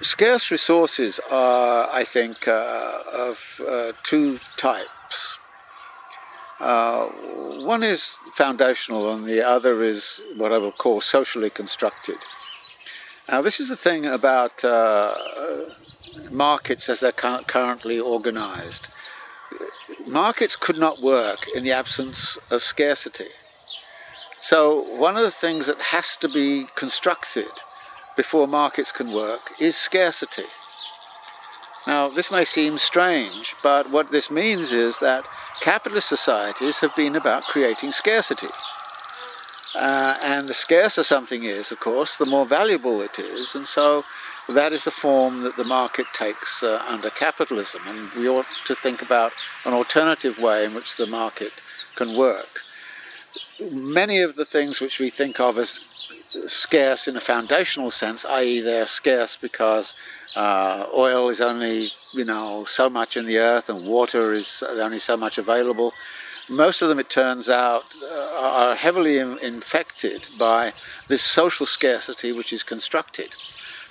Scarce resources are, I think, of two types. One is foundational and the other is what I will call socially constructed. Now, this is the thing about markets as they're currently organized. Markets could not work in the absence of scarcity. So one of the things that has to be constructed before markets can work is scarcity. Now, this may seem strange, but what this means is that capitalist societies have been about creating scarcity. And the scarcer something is, of course, the more valuable it is, and so that is the form that the market takes under capitalism. And we ought to think about an alternative way in which the market can work. Many of the things which we think of as scarce in a foundational sense, i.e. they're scarce because oil is only, so much in the earth and water is only so much available. Most of them, it turns out, are heavily infected by this social scarcity which is constructed.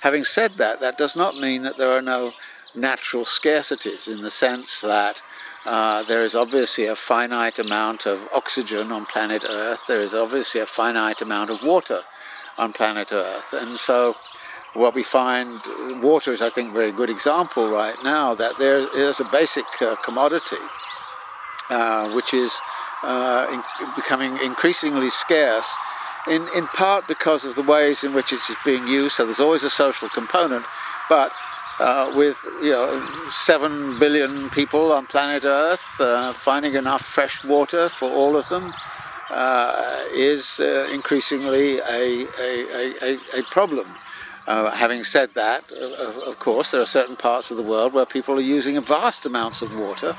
Having said that, that does not mean that there are no natural scarcities, in the sense that there is obviously a finite amount of oxygen on planet Earth, there is obviously a finite amount of water on planet Earth, and so what we find, water is, I think, a very good example right now, that there is a basic commodity which is becoming increasingly scarce, in part because of the ways in which it's being used. So there's always a social component, but with 7 billion people on planet Earth, finding enough fresh water for all of them is increasingly a problem. Having said that, of course, there are certain parts of the world where people are using vast amounts of water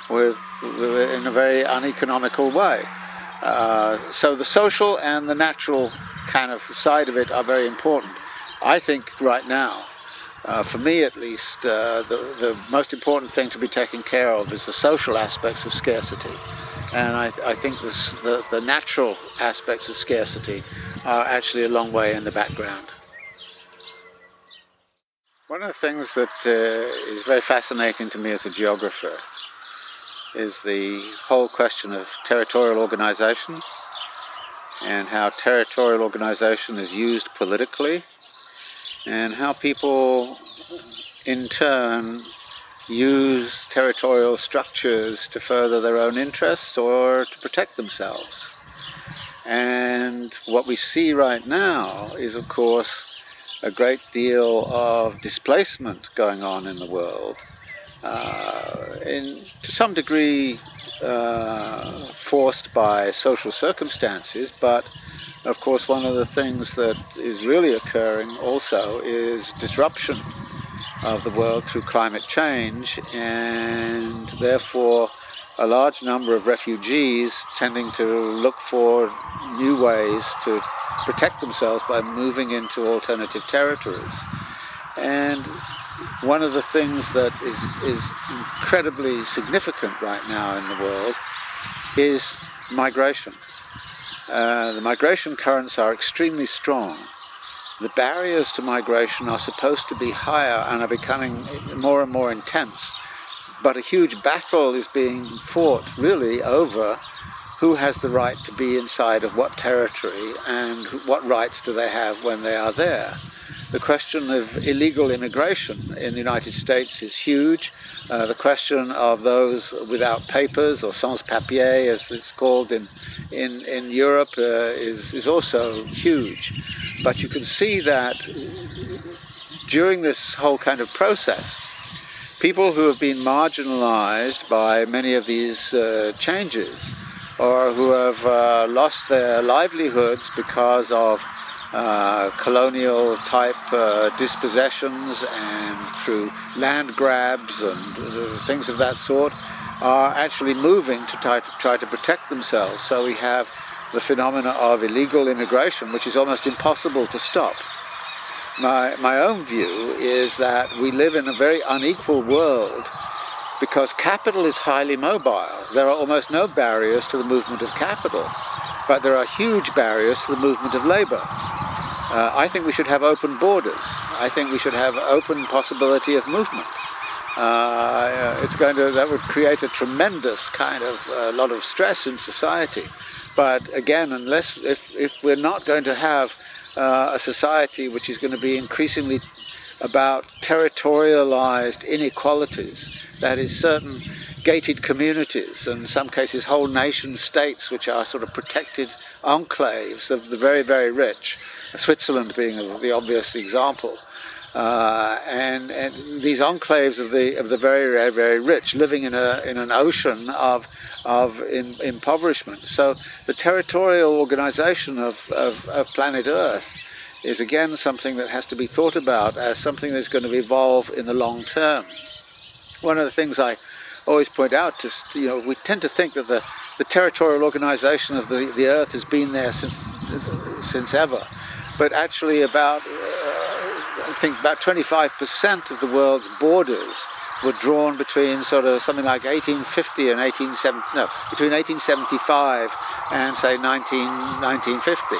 in a very uneconomical way. So the social and the natural kind of side of it are very important. I think right now, for me at least, the most important thing to be taken care of is the social aspects of scarcity. And I think the natural aspects of scarcity are actually a long way in the background. One of the things that is very fascinating to me as a geographer is the whole question of territorial organization and how territorial organization is used politically, and how people in turn use territorial structures to further their own interests or to protect themselves. And what we see right now is, of course, a great deal of displacement going on in the world, to some degree forced by social circumstances, but of course one of the things that is really occurring also is disruption of the world through climate change, and therefore a large number of refugees tending to look for new ways to protect themselves by moving into alternative territories. And one of the things that is incredibly significant right now in the world is migration. The migration currents are extremely strong. The barriers to migration are supposed to be higher and are becoming more and more intense. But a huge battle is being fought really over who has the right to be inside of what territory and what rights do they have when they are there. The question of illegal immigration in the United States is huge. The question of those without papers, or sans-papiers as it's called in Europe, is also huge. But you can see that during this whole kind of process, people who have been marginalized by many of these changes, or who have lost their livelihoods because of colonial type dispossessions and through land grabs and things of that sort, are actually moving to try to protect themselves. So we have the phenomena of illegal immigration, which is almost impossible to stop. My own view is that we live in a very unequal world because capital is highly mobile. There are almost no barriers to the movement of capital, but there are huge barriers to the movement of labor. I think we should have open borders. I think we should have open possibility of movement. That would create a tremendous kind of lot of stress in society. But again, if we're not going to have a society which is going to be increasingly about territorialized inequalities, that is, certain gated communities, and in some cases whole nation states which are sort of protected enclaves of the very, very rich, Switzerland being the obvious example, and these enclaves of the very, very, very rich living in an ocean of impoverishment. So the territorial organization of planet Earth is again something that has to be thought about as something that's going to evolve in the long term. One of the things I always point out is, we tend to think that the territorial organization of the Earth has been there since ever, but actually I think about 25% of the world's borders were drawn between sort of something like 1850 and between 1875 and say 1950.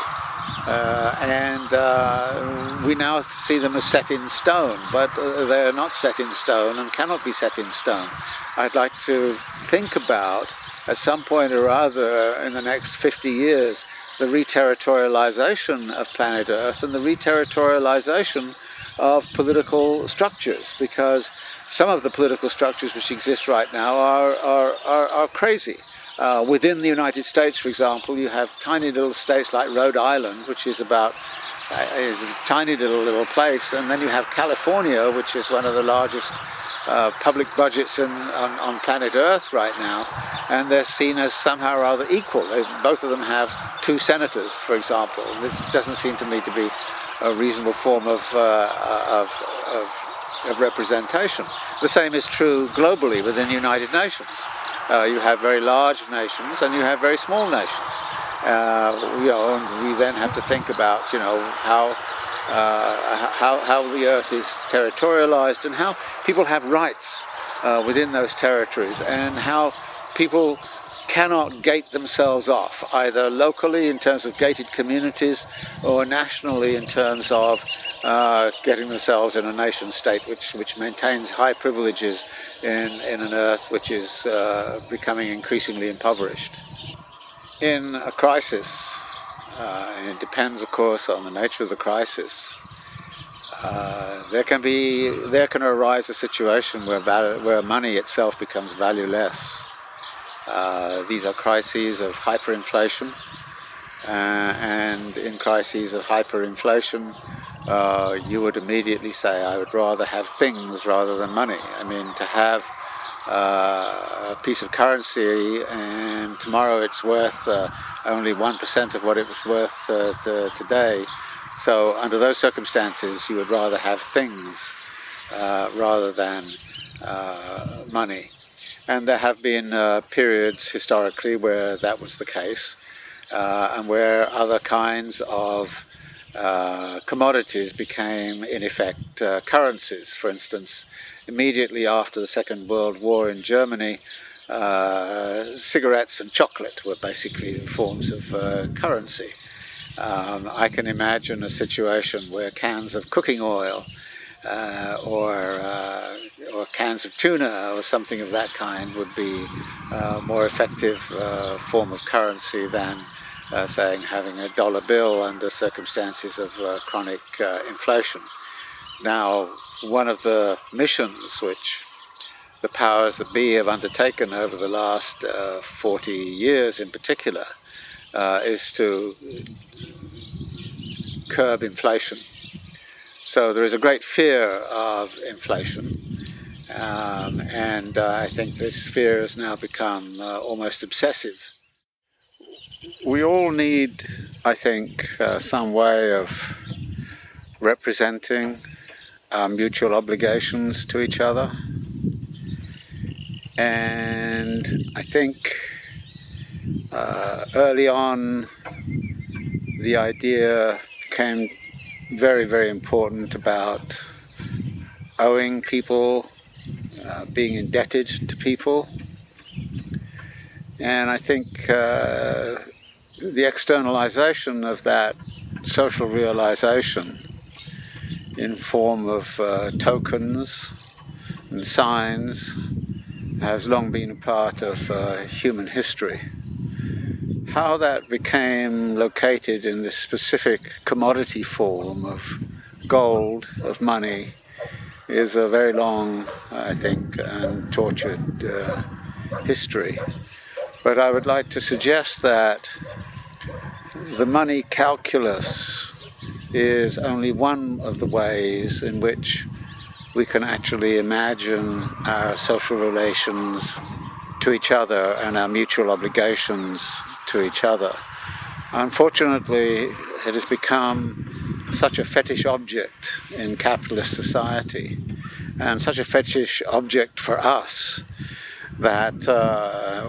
We now see them as set in stone, but they're not set in stone and cannot be set in stone. I'd like to think about, at some point or other in the next 50 years, the reterritorialization of planet Earth and the reterritorialization of political structures, because some of the political structures which exist right now are crazy. Within the United States, for example, you have tiny little states like Rhode Island, which is about a tiny little place, and then you have California, which is one of the largest public budgets on planet Earth right now, and they're seen as somehow or other equal. Both of them have 2 senators, for example. It doesn't seem to me to be a reasonable form of representation. The same is true globally within the United Nations. You have very large nations and you have very small nations. And we then have to think about, how the Earth is territorialized and how people have rights within those territories, and how people cannot gate themselves off, either locally in terms of gated communities or nationally in terms of getting themselves in a nation state which maintains high privileges in an Earth which is becoming increasingly impoverished. In a crisis, and it depends of course on the nature of the crisis, there can arise a situation where money itself becomes valueless. These are crises of hyperinflation, and in crises of hyperinflation, you would immediately say, I would rather have things rather than money. I mean, to have a piece of currency and tomorrow it's worth only 1% of what it was worth today. So under those circumstances, you would rather have things rather than money. And there have been periods historically where that was the case, and where other kinds of commodities became, in effect, currencies. For instance, immediately after the Second World War in Germany, cigarettes and chocolate were basically forms of currency. I can imagine a situation where cans of cooking oil or cans of tuna or something of that kind would be a more effective form of currency than saying having a dollar bill under circumstances of chronic inflation. Now, one of the missions which the powers that be have undertaken over the last 40 years in particular is to curb inflation. So there is a great fear of inflation, and I think this fear has now become almost obsessive. We all need, I think, some way of representing our mutual obligations to each other. And I think early on the idea became very, very important about owing people, being indebted to people. And I think the externalization of that social realization in form of tokens and signs has long been a part of human history. How that became located in this specific commodity form of gold, of money, is a very long, I think, and tortured history. But I would like to suggest that the money calculus is only one of the ways in which we can actually imagine our social relations to each other and our mutual obligations to each other. Unfortunately, it has become such a fetish object in capitalist society, and such a fetish object for us, that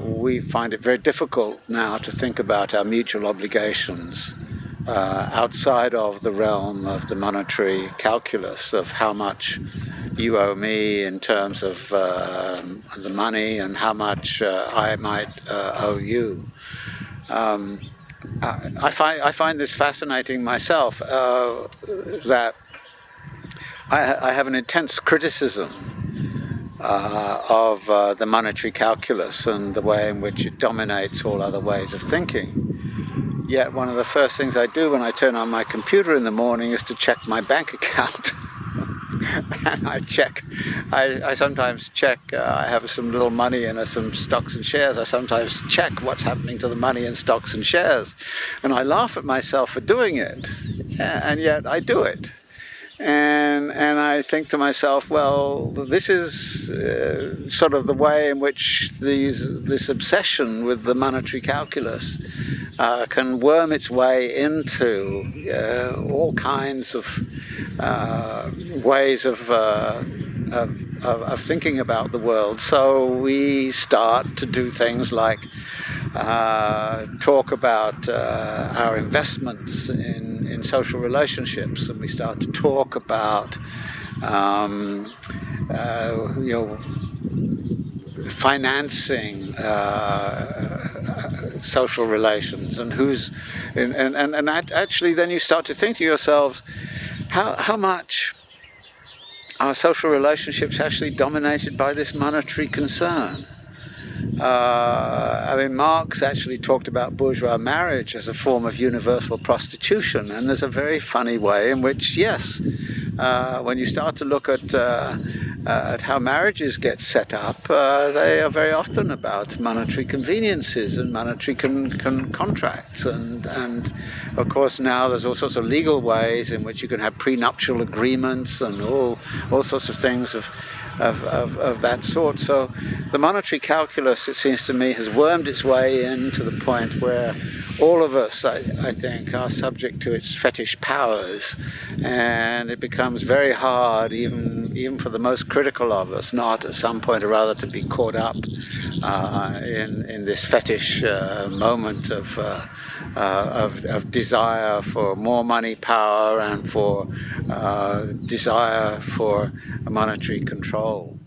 we find it very difficult now to think about our mutual obligations outside of the realm of the monetary calculus of how much you owe me in terms of the money and how much I might owe you. I find this fascinating myself, that I have an intense criticism of the monetary calculus and the way in which it dominates all other ways of thinking. Yet one of the first things I do when I turn on my computer in the morning is to check my bank account. And I sometimes check, I have some little money in some stocks and shares. I sometimes check what's happening to the money in stocks and shares. And I laugh at myself for doing it, and yet I do it. And I think to myself, well, this is sort of the way in which this obsession with the monetary calculus can worm its way into all kinds of ways of thinking about the world. So we start to do things like talk about our investments in social relationships, and we start to talk about financing social relations, and actually then you start to think to yourselves, how much are social relationships actually dominated by this monetary concern? I mean, Marx actually talked about bourgeois marriage as a form of universal prostitution, and there's a very funny way in which, yes, when you start to look at how marriages get set up, they are very often about monetary conveniences and monetary contracts, and of course now there's all sorts of legal ways in which you can have prenuptial agreements and all sorts of things of that sort. So the monetary calculus, it seems to me, has wormed its way into the point where all of us, I think, are subject to its fetish powers, and it becomes very hard, even for the most critical of us, not at some point or other to be caught up in this fetish moment of desire for more money, power, and for desire for monetary control.